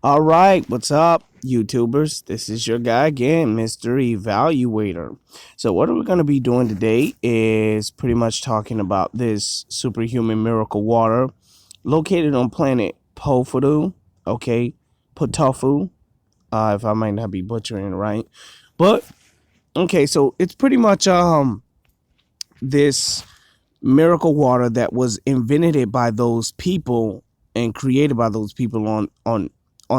All right, what's up, YouTubers? This is your guy again, Mr. Evaluator. So, what are we going to be doing today is pretty much talking about this superhuman miracle water located on planet Pofudu, okay, Potofu, if I might not be butchering it right. But, okay, so it's pretty much this miracle water that was invented by those people and created by those people on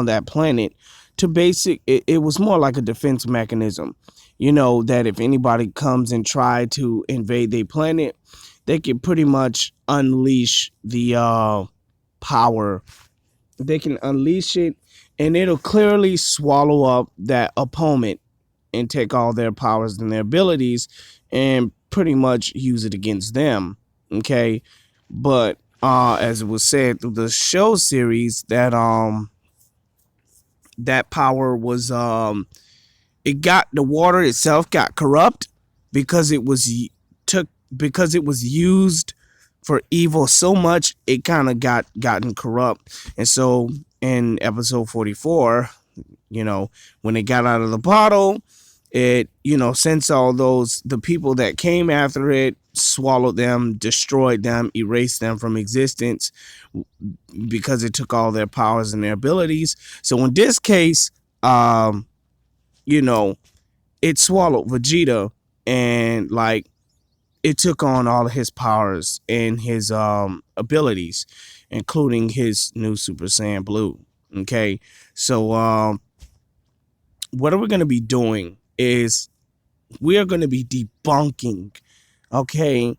that planet to it was more like a defense mechanism, that if anybody comes and try to invade their planet, they can pretty much unleash the power. They can unleash it, and it'll clearly swallow up that opponent and take all their powers and their abilities and pretty much use it against them. Okay. But as it was said through the show series, that power was it got the water itself got corrupt because it was took because it was used for evil so much it kind of gotten corrupt. And so in episode 44, when it got out of the bottle, it, since all the people that came after it swallowed them, destroyed them, erased them from existence because it took all their powers and their abilities. So in this case, you know, it swallowed Vegeta, and like it took on all of his powers and his abilities, including his new Super Saiyan Blue. Okay. So what are we going to be doing is we are going to be debunking, okay,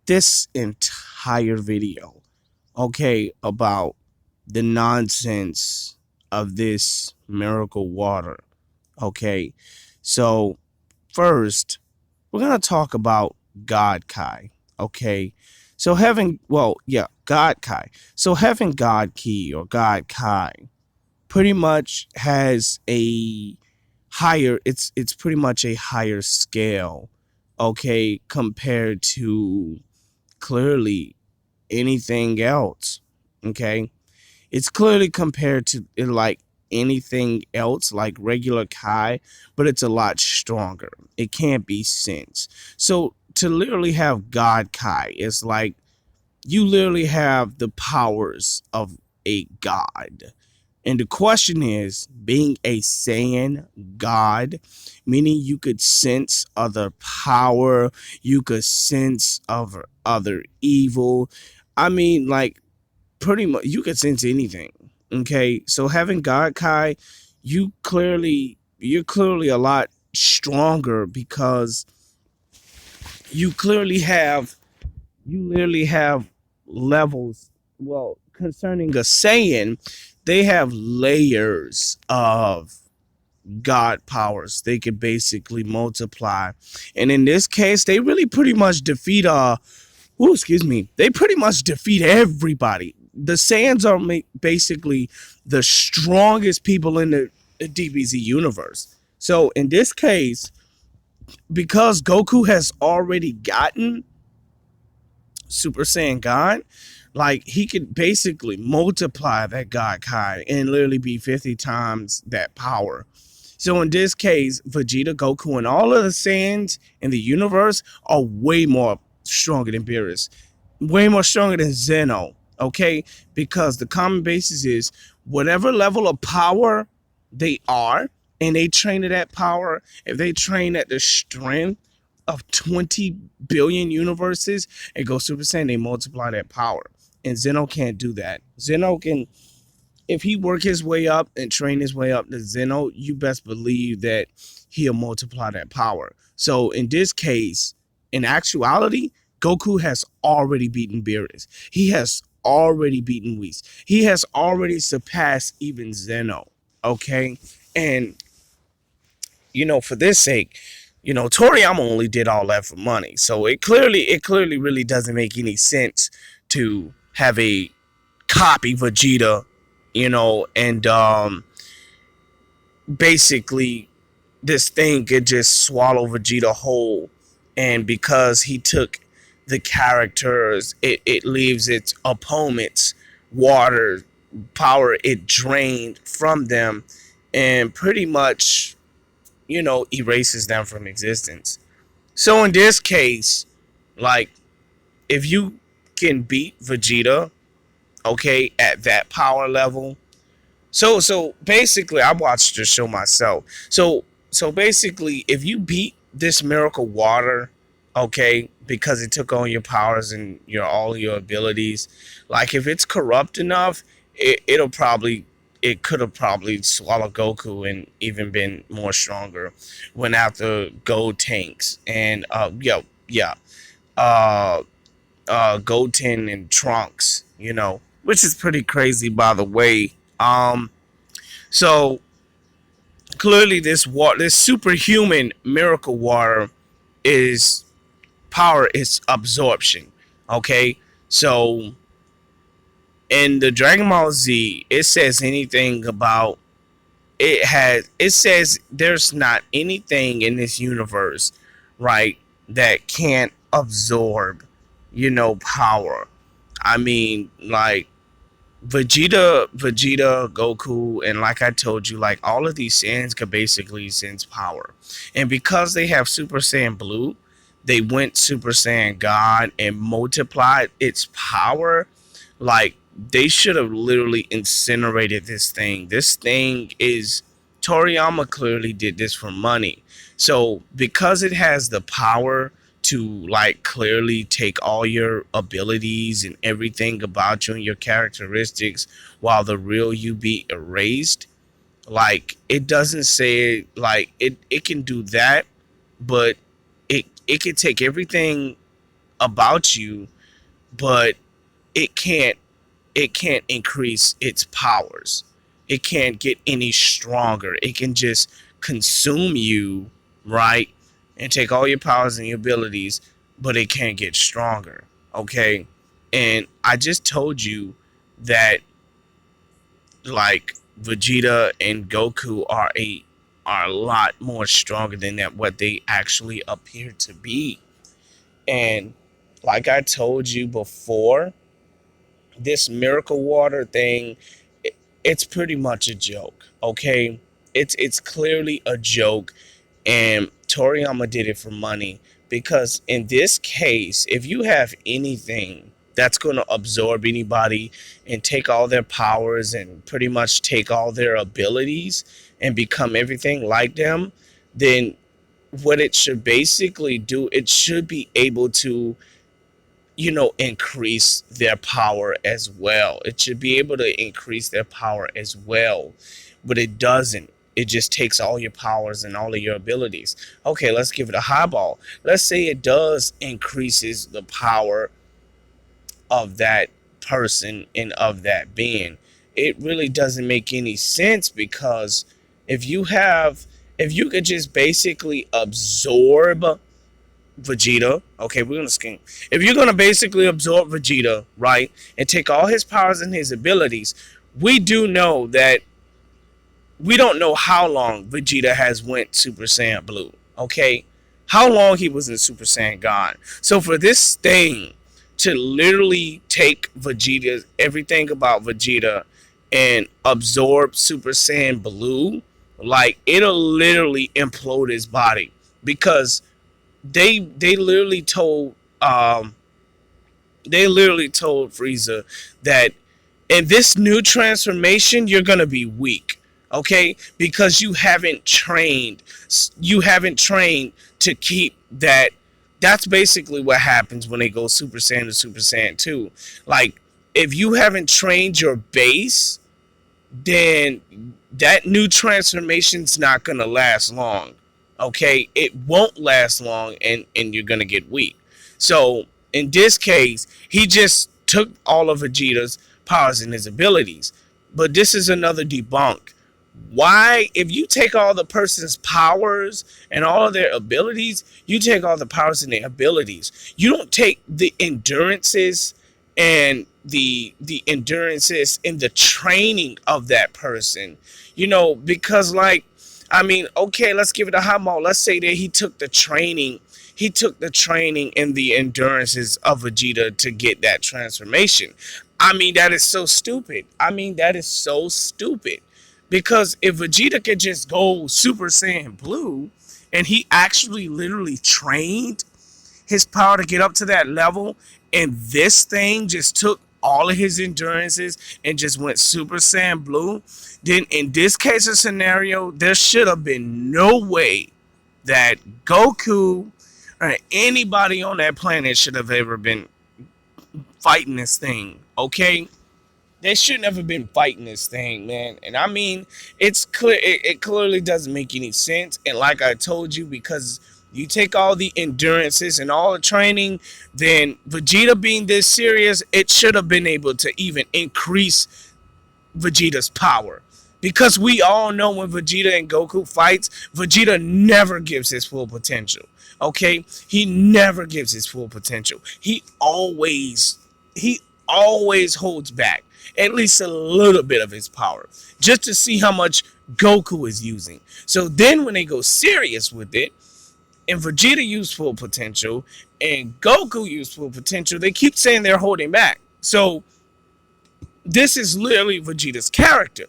this entire video, okay, about the nonsense of this miracle water. Okay. So first, we're going to talk about God Kai. Okay. So God Kai. So having God Ki or God Kai pretty much has a higher, it's pretty much a higher scale, okay, compared to clearly anything else. Okay. It's clearly compared to like anything else, like regular Kai, but it's a lot stronger. It can't be sensed. So to literally have God Kai, it's like you literally have the powers of a god. And the question is, being a Saiyan god, meaning you could sense other power, you could sense other evil. I mean, like, pretty much you could sense anything. Okay, so having God Kai, you're clearly a lot stronger because you clearly have you literally have levels. Well, concerning a Saiyan, they have layers of God powers. They could basically multiply, and in this case, they really pretty much defeat they pretty much defeat everybody. The Saiyans are basically the strongest people in the DBZ universe. So in this case, because Goku has already gotten Super Saiyan God, like he could basically multiply that God Kai and literally be 50 times that power. So in this case, Vegeta, Goku, and all of the Saiyans in the universe are way more stronger than Beerus, way more stronger than Zeno. Okay, because the common basis is whatever level of power they are, and they train at that power. If they train at the strength of 20 billion universes and go Super Saiyan, they multiply that power. And Zeno can't do that. Zeno can, if he work his way up and train his way up to Zeno, you best believe that he'll multiply that power. So in this case, in actuality, Goku has already beaten Beerus. He has already beaten Whis. He has already surpassed even Zeno. Okay? And, for this sake, Toriyama only did all that for money. So it clearly really doesn't make any sense to have a copy Vegeta, and basically this thing could just swallow Vegeta whole. And because he took the characters, it leaves its opponents water power it drained from them, and pretty much, erases them from existence. So in this case, like, if you can beat Vegeta, okay, at that power level. So basically, I watched the show myself. So basically, if you beat this miracle water, okay, because it took on your powers and all your abilities, like if it's corrupt enough, it could have probably swallowed Goku and even been more stronger. Went after Gold Tanks and yeah, uh Goten and Trunks, which is pretty crazy, by the way. So clearly, this superhuman miracle water is power is absorption. Okay, so in the Dragon Ball Z, it says anything about it says there's not anything in this universe, right, that can't absorb, power. I mean, like, Vegeta, Goku, and like I told you, like all of these Saiyans could basically sense power. And because they have Super Saiyan Blue, they went Super Saiyan God and multiplied its power. Like, they should have literally incinerated this thing. This thing is Toriyama clearly did this for money. So because it has the power to, like, clearly take all your abilities and everything about you and your characteristics, while the real you be erased, like, it doesn't say, like, it can do that, but it can take everything about you, but it can't it can't increase its powers. It can't get any stronger. It can just consume you, right? And take all your powers and your abilities, but it can't get stronger. Okay? And I just told you that, like, Vegeta and Goku are a lot more stronger than that what they actually appear to be. And like I told you before, this miracle water thing, it's pretty much a joke. Okay, it's clearly a joke, and Toriyama did it for money, because in this case, if you have anything that's going to absorb anybody and take all their powers and pretty much take all their abilities and become everything like them, then what it should basically do, it should be able to, increase their power as well. It should be able to increase their power as well, but it doesn't. It just takes all your powers and all of your abilities. Okay, let's give it a highball. Let's say it does increases the power of that person and of that being. It really doesn't make any sense, because if you have, if you could just basically absorb Vegeta. Okay, we're gonna skim. If you're gonna basically absorb Vegeta, right, and take all his powers and his abilities, we do know that we don't know how long Vegeta has went Super Saiyan Blue. Okay, how long he was in Super Saiyan God. So for this thing to literally take Vegeta, everything about Vegeta, and absorb Super Saiyan Blue, like, it'll literally implode his body, because they literally told Frieza that in this new transformation you're gonna be weak, okay? Because you haven't trained to keep that. That's basically what happens when they go Super Saiyan to Super Saiyan 2. Like, if you haven't trained your base, then that new transformation's not gonna last long. Okay, it won't last long, and you're gonna get weak. So in this case, he just took all of Vegeta's powers and his abilities. But this is another debunk. Why, if you take all the person's powers and all of their abilities, you take all the powers and their abilities. You don't take the endurances and the endurances in the training of that person. Because, like, I mean, okay, let's give it a high ball. Let's say that he took the training and the endurances of Vegeta to get that transformation. I mean, that is so stupid. I mean, that is so stupid. Because if Vegeta could just go Super Saiyan Blue and he actually literally trained his power to get up to that level, and this thing just took all of his endurances and just went Super Saiyan Blue, then in this case of scenario, there should have been no way that Goku or anybody on that planet should have ever been fighting this thing. Okay, they should never been fighting this thing, man. And I mean, it's clear. It clearly doesn't make any sense. And like I told you, because you take all the endurances and all the training, then Vegeta being this serious, it should have been able to even increase Vegeta's power. Because we all know when Vegeta and Goku fights, Vegeta never gives his full potential. Okay? He never gives his full potential. He always holds back at least a little bit of his power just to see how much Goku is using. So then when they go serious with it, and Vegeta used full potential and Goku used full potential, they keep saying they're holding back. So this is literally Vegeta's character.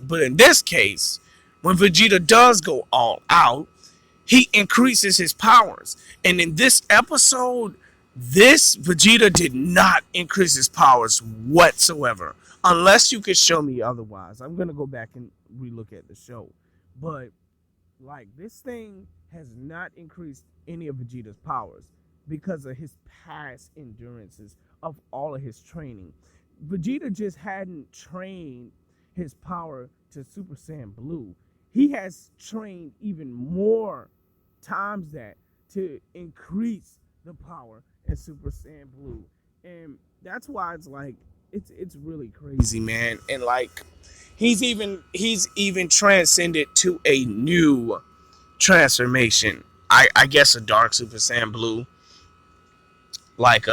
But in this case, when Vegeta does go all out, he increases his powers. And in this episode, this Vegeta did not increase his powers whatsoever. Unless you could show me otherwise. I'm going to go back and relook at the show. But, like, this thing has not increased any of Vegeta's powers because of his past endurances of all of his training. Vegeta just hadn't trained his power to Super Saiyan Blue. He has trained even more times that to increase the power in Super Saiyan Blue. And that's why it's like it's really crazy, man. And like he's even transcended to a new transformation. I guess a dark Super Saiyan Blue, like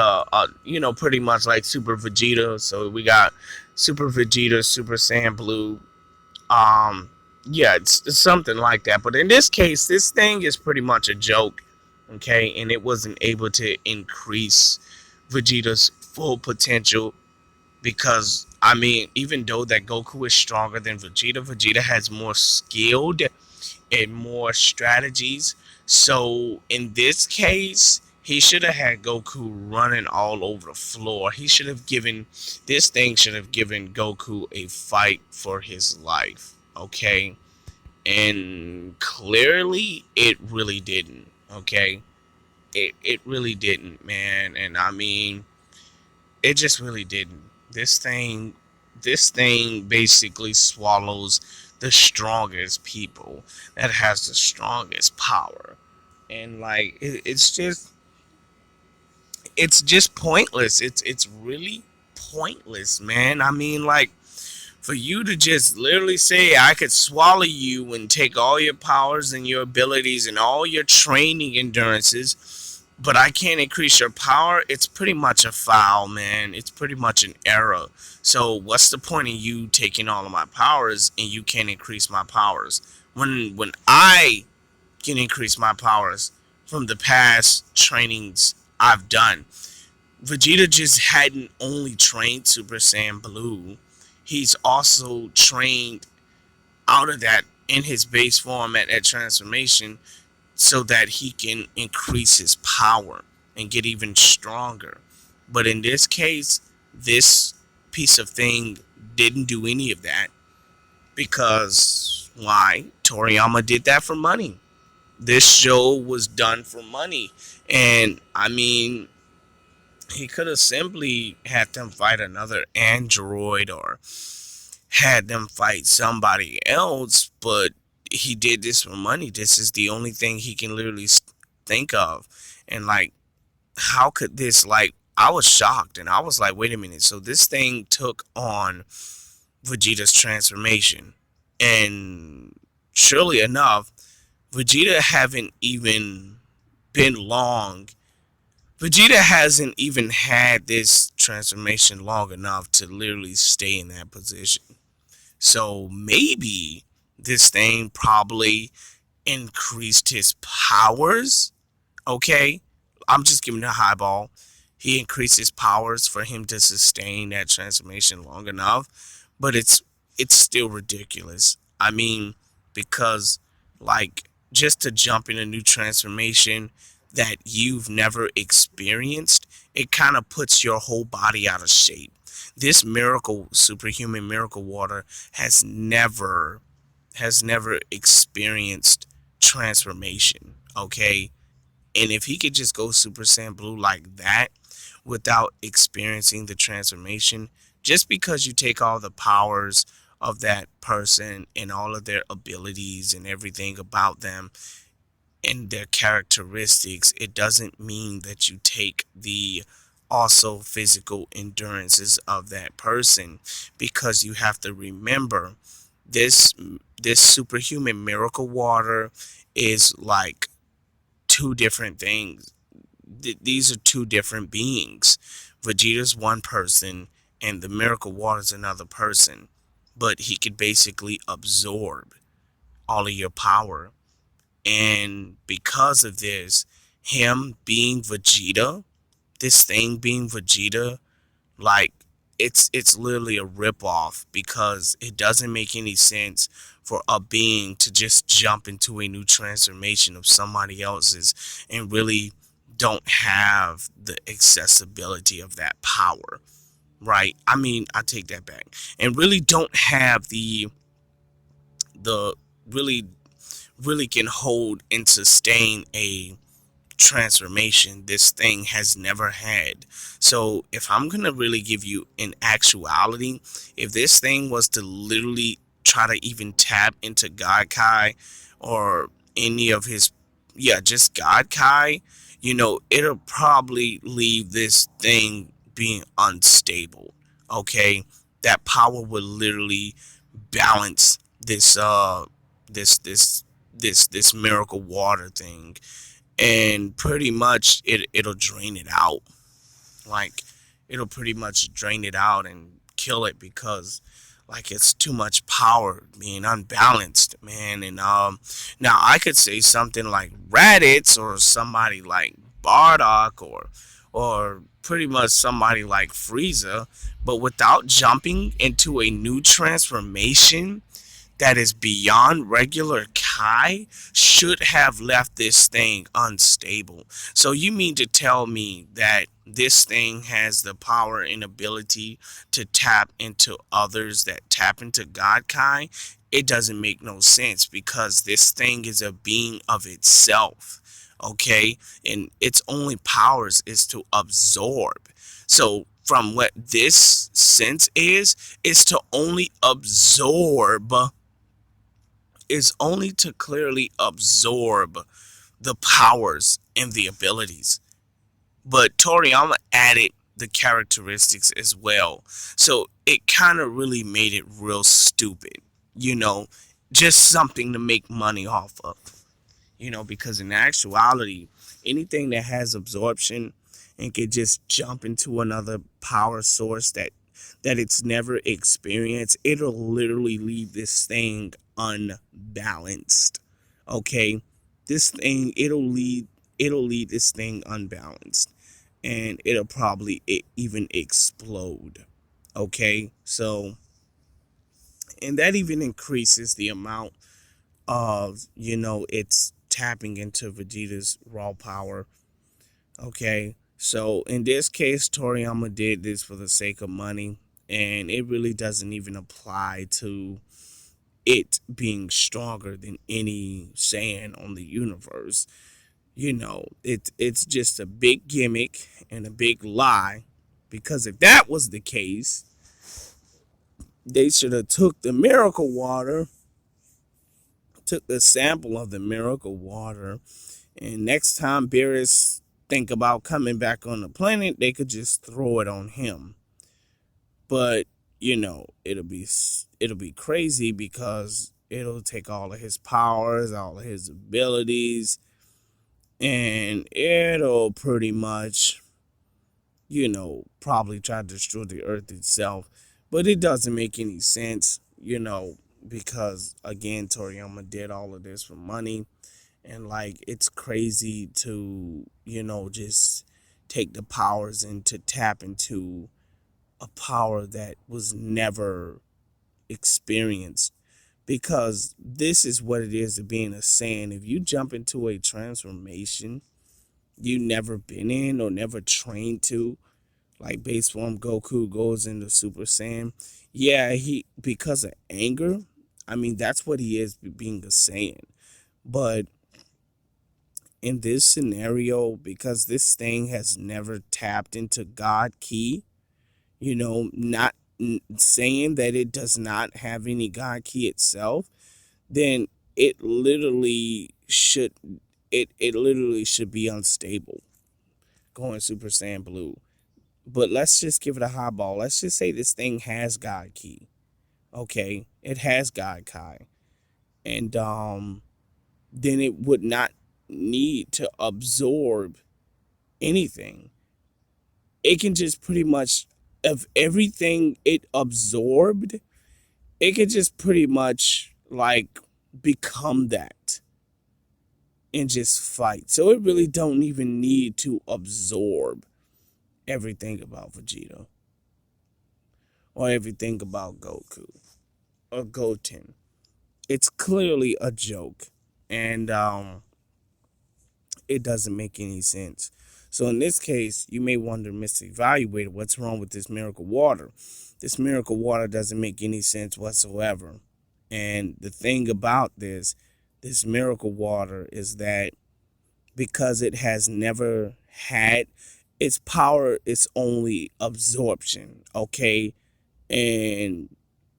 pretty much like Super Vegeta. So we got Super Vegeta, Super Saiyan Blue. Um, yeah, it's something like that. But in this case, this thing is pretty much a joke, okay? And it wasn't able to increase Vegeta's full potential because I mean, even though that Goku is stronger than Vegeta, Vegeta has more skilled and more strategies. So in this case, he should have had Goku running all over the floor. He should have given this thing should have given Goku a fight for his life. Okay? And clearly it really didn't. Okay? It really didn't, man. And I mean, it just really didn't. This thing basically swallows the strongest people that has the strongest power. And like it's just pointless. It's really pointless, man. I mean, like, for you to just literally say I could swallow you and take all your powers and your abilities and all your training endurances, but I can't increase your power, it's pretty much a foul, man. It's pretty much an error. So what's the point of you taking all of my powers and you can't increase my powers? When I can increase my powers from the past trainings I've done. Vegeta just hadn't only trained Super Saiyan Blue, he's also trained out of that in his base form at that transformation so that he can increase his power and get even stronger. But in this case, this piece of thing didn't do any of that because why? Toriyama did that for money. This show was done for money. And I mean, he could have simply had them fight another android or had them fight somebody else, but he did this for money. This is the only thing he can literally think of. And like, how could this, like, I was shocked and I was like, wait a minute. So this thing took on Vegeta's transformation. And surely enough, Vegeta haven't even been long. Vegeta hasn't even had this transformation long enough to literally stay in that position. So maybe this thing probably increased his powers. Okay, I'm just giving a highball. he increases powers for him to sustain that transformation long enough, but it's still ridiculous. I mean, because like just to jump in a new transformation that you've never experienced, it kind of puts your whole body out of shape. This miracle superhuman miracle water has never experienced transformation, okay? And if he could just go Super Saiyan Blue like that without experiencing the transformation, just because you take all the powers of that person and all of their abilities and everything about them and their characteristics, it doesn't mean that you take the also physical endurances of that person, because you have to remember this this superhuman miracle water is like two different things. These are two different beings. Vegeta's one person and the miracle water's another person, but he could basically absorb all of your power. And because of this, him being Vegeta, this thing being Vegeta, like it's literally a ripoff, because it doesn't make any sense for a being to just jump into a new transformation of somebody else's and really don't have the accessibility of that power, right? I mean, I take that back. And really don't have the really really can hold and sustain a transformation this thing has never had. So if I'm gonna really give you an actuality, if this thing was to literally try to even tap into God Kai or any of his, yeah, just God Kai, it'll probably leave this thing being unstable. Okay, that power will literally balance this miracle water thing, and pretty much it'll drain it out. Like, it'll pretty much drain it out and kill it, because like it's too much power being unbalanced, man. And now I could say something like Raditz or somebody like Bardock, or pretty much somebody like Frieza, but without jumping into a new transformation that is beyond regular Kai, should have left this thing unstable. So you mean to tell me that this thing has the power and ability to tap into others that tap into God Kai? It doesn't make no sense, because this thing is a being of itself. Okay? And its only powers is to absorb. So from what this sense is to only absorb, is only to clearly absorb the powers and the abilities. But Toriyama added the characteristics as well. So it kind of really made it real stupid. You know, just something to make money off of. Because in actuality, anything that has absorption and can just jump into another power source that it's never experienced, it'll literally leave this thing unbalanced. Okay? This thing, it'll leave this thing unbalanced, and it'll probably even explode. Okay? So, and that even increases the amount of, it's tapping into Vegeta's raw power. Okay, so in this case, Toriyama did this for the sake of money, and it really doesn't even apply to it being stronger than any Saiyan on the universe. It's just a big gimmick and a big lie, because if that was the case, they should have took the miracle water, took the sample of the miracle water, and next time Beerus think about coming back on the planet, they could just throw it on him. But it'll be crazy, because it'll take all of his powers, all of his abilities, and it'll pretty much, probably try to destroy the Earth itself. But it doesn't make any sense, because again, Toriyama did all of this for money. And like, it's crazy to just take the powers and to tap into a power that was never experienced. Because this is what it is to being a Saiyan. If you jump into a transformation you never been in or never trained to, like base form Goku goes into Super Saiyan, yeah, he, because of anger, I mean, that's what he is, being a Saiyan. But in this scenario, because this thing has never tapped into God Ki, not saying that it does not have any God Ki itself, then it literally should it literally should be unstable going Super Saiyan Blue. But let's just give it a highball. Let's just say this thing has God Ki. Okay, it has God Kai, and then it would not need to absorb anything. It can just pretty much, of everything it absorbed, it could just pretty much like become that and just fight. So it really don't even need to absorb everything about Vegeta or everything about Goku or Goten. It's clearly a joke, and it doesn't make any sense. So in this case, you may wonder, Mr. Evaluator, what's wrong with this miracle water? This miracle water doesn't make any sense whatsoever. And the thing about this miracle water is that because it has never had its power, it's only absorption, okay? And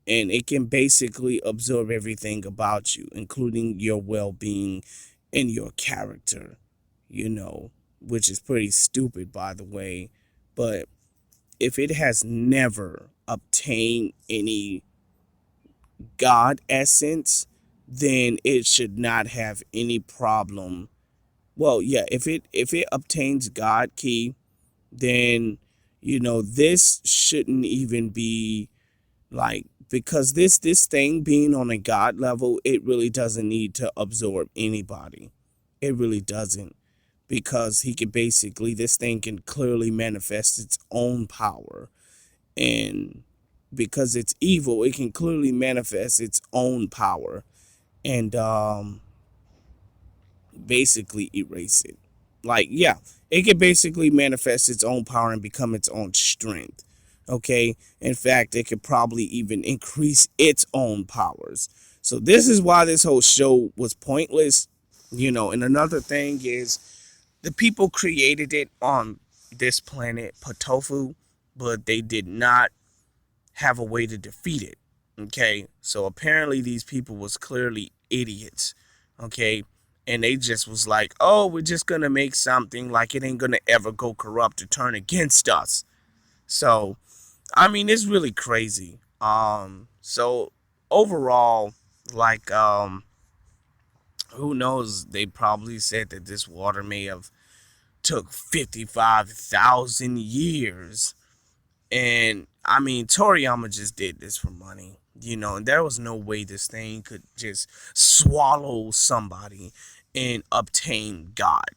it can basically absorb everything about you, including your well-being and your character, which is pretty stupid, by the way. But if it has never obtained any God essence, then it should not have any problem. Well, yeah, if it obtains God Ki, then this shouldn't even be like, because this thing being on a God level, it really doesn't need to absorb anybody. It really doesn't, because he can basically, this thing can clearly manifest its own power, and because it's evil, it can clearly manifest its own power, and basically erase it. Like, yeah, it can basically manifest its own power and become its own strength. Okay, in fact, it could probably even increase its own powers. So this is why this whole show was pointless. And another thing is, the people created it on this planet Potofu, but they did not have a way to defeat it. Okay, so apparently these people was clearly idiots. Okay, and they just was like, oh, we're just gonna make something like it ain't gonna ever go corrupt or turn against us. So I mean, it's really crazy. So overall, like, who knows, they probably said that this water may have took 55,000 years. And I mean, Toriyama just did this for money, and there was no way this thing could just swallow somebody and obtain God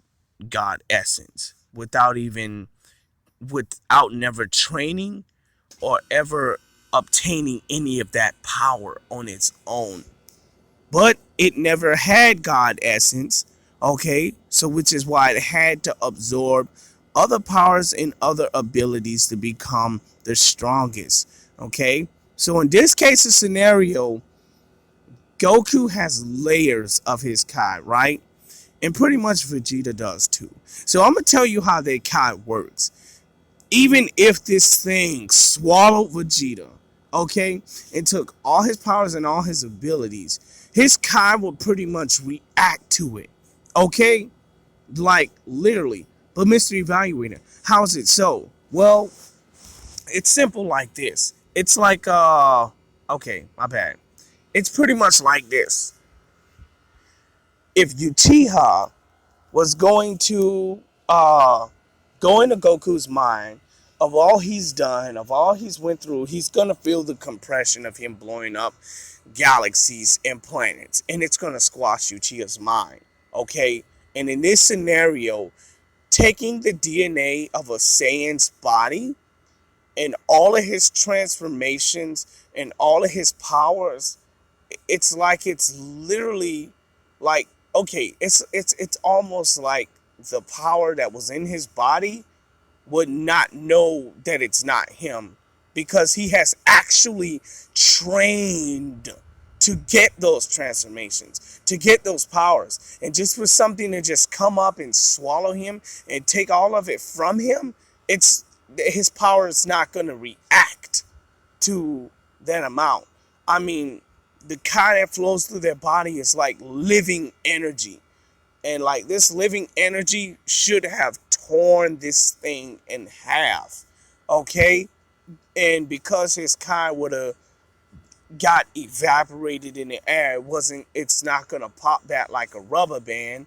essence without never training or ever obtaining any of that power on its own. But it never had God essence, okay? So which is why it had to absorb other powers and other abilities to become the strongest, okay? So in this case of scenario, Goku has layers of his Kai, right? And pretty much Vegeta does too. So I'm going to tell you how their Kai works. Even if this thing swallowed Vegeta, okay, and took all his powers and all his abilities, his Kai will pretty much react to it, okay? Like, literally. But Mr. Evaluator, how is it so? Well, it's simple like this. It's like, okay, my bad. It's pretty much like this. If Uchiha was going to go into Goku's mind, of all he's done, of all he's went through, he's gonna feel the compression of him blowing up galaxies and planets, and it's gonna squash Uchiha's mind. Okay, and in this scenario, taking the DNA of a Saiyan's body and all of his transformations and all of his powers. It's like it's literally like, okay, it's almost like the power that was in his body would not know that it's not him, because he has actually trained to get those transformations, to get those powers. And just for something to just come up and swallow him and take all of it from him, it's his power is not going to react to that amount. I mean, the kind that flows through their body is like living energy. And like this living energy should have torn this thing in half. Okay? And because his kind would have got evaporated in the air, it's not gonna pop back like a rubber band.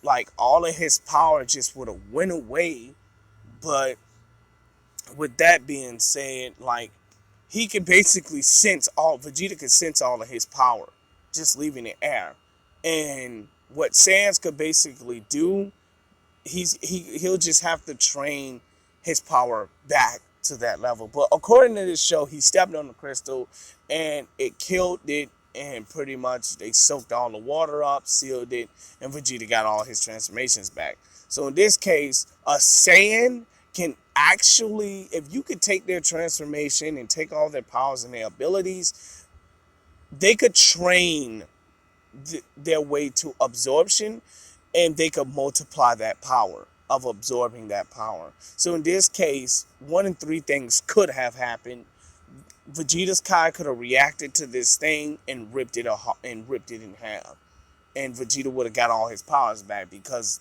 Like all of his power just would have went away. But with that being said, like he could basically Vegeta could sense all of his power just leaving the air. And what Sans could basically do, he'll just have to train his power back to that level. But according to this show, he stepped on the crystal and it killed it, and pretty much they soaked all the water up, sealed it, and Vegeta got all his transformations back. So in this case, a Saiyan can actually, if you could take their transformation and take all their powers and their abilities, they could train their way to absorption, and they could multiply that power of absorbing that power. So in this case, one in three things could have happened. Vegeta's Kai could have reacted to this thing and ripped it in half, and Vegeta would have got all his powers back, because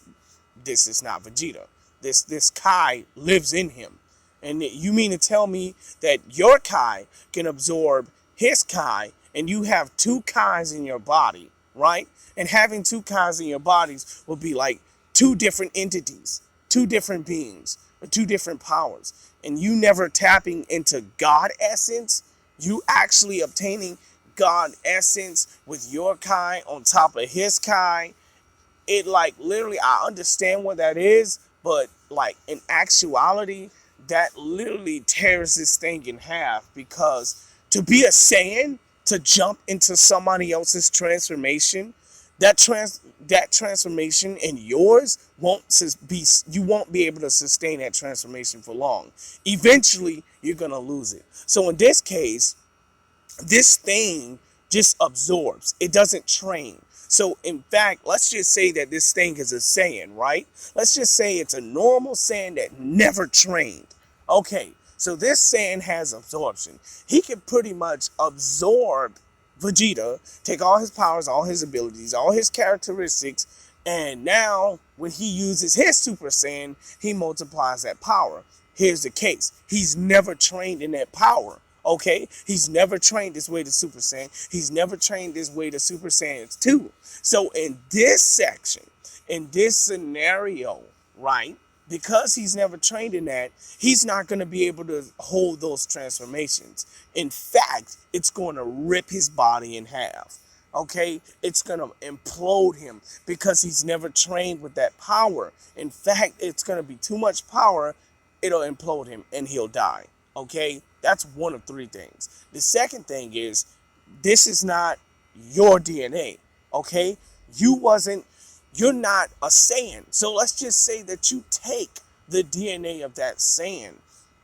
this is not Vegeta. This Kai lives in him. And you mean to tell me that your Kai can absorb his Kai, and you have two Kais in your body, right? And having two Kais in your bodies will be like two different entities, two different beings, or two different powers. And you never tapping into God essence, you actually obtaining God essence with your Kai on top of his Kai. It like literally, I understand what that is, but like in actuality, that literally tears this thing in half, because to be a Saiyan, to jump into somebody else's transformation, that transformation and yours you won't be able to sustain that transformation for long. Eventually, you're gonna lose it. So in this case, this thing just absorbs. It doesn't train. So in fact, let's just say that this thing is a Saiyan, right? Let's just say it's a normal Saiyan that never trained. Okay, so this Saiyan has absorption. He can pretty much absorb Vegeta, take all his powers, all his abilities, all his characteristics, and now when he uses his Super Saiyan, he multiplies that power. Here's the case. He's never trained in that power. Okay, he's never trained his way to Super Saiyan. He's never trained his way to Super Saiyans 2. So in this section, in this scenario, right, because he's never trained in that, he's not going to be able to hold those transformations. In fact, it's going to rip his body in half. Okay, it's going to implode him because he's never trained with that power. In fact, it's going to be too much power. It'll implode him and he'll die. Okay, that's one of three things. The second thing is, this is not your DNA. Okay, you're not a Saiyan. So let's just say that you take the DNA of that Saiyan.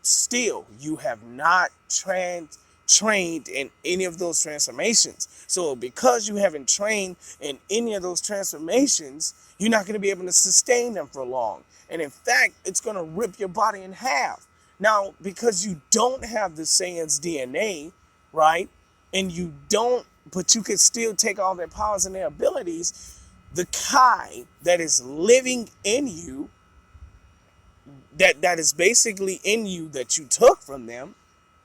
Still, you have not trained in any of those transformations. So because you haven't trained in any of those transformations, you're not going to be able to sustain them for long. And in fact, it's going to rip your body in half. Now, because you don't have the Saiyan's DNA, right? And but you can still take all their powers and their abilities. The Kai that is living in you, that is basically in you, that you took from them,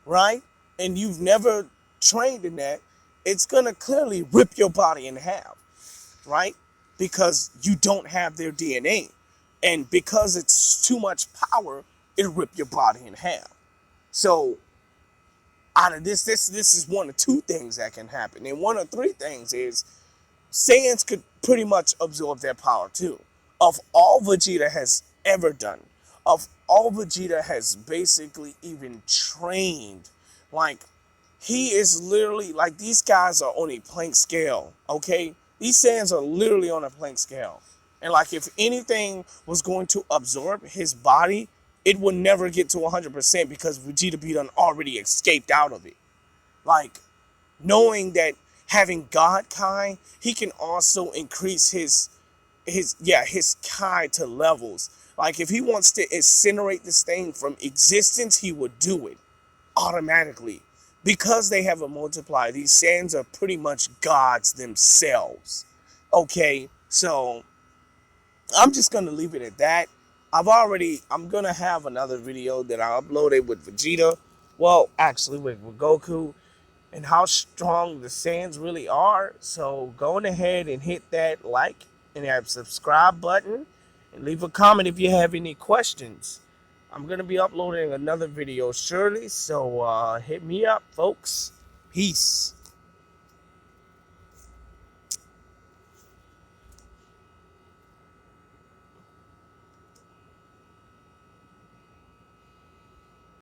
right? And you've never trained in that, it's going to clearly rip your body in half, right? Because you don't have their DNA. And because it's too much power, it'll rip your body in half. So out of this is one of two things that can happen. And one of three things is Saiyans could pretty much absorb their power too. of all Vegeta has ever done, of all Vegeta has basically even trained, like, he is literally, like, these guys are on a plank scale, okay? These Saiyans are literally on a plank scale. And, like, if anything was going to absorb his body, it would never get to 100% because Vegeta B done already escaped out of it. Like, knowing that having God Kai, he can also increase his Kai to levels. Like, if he wants to incinerate this thing from existence, he would do it automatically. Because they have a multiplier, these Saiyans are pretty much gods themselves. Okay, so I'm just gonna leave it at that. I'm gonna have another video that I uploaded with Vegeta. Well, actually with Goku, and how strong the Saiyans really are. So go on ahead and hit that like and that subscribe button and leave a comment if you have any questions. I'm going to be uploading another video shortly, so hit me up, folks. Peace.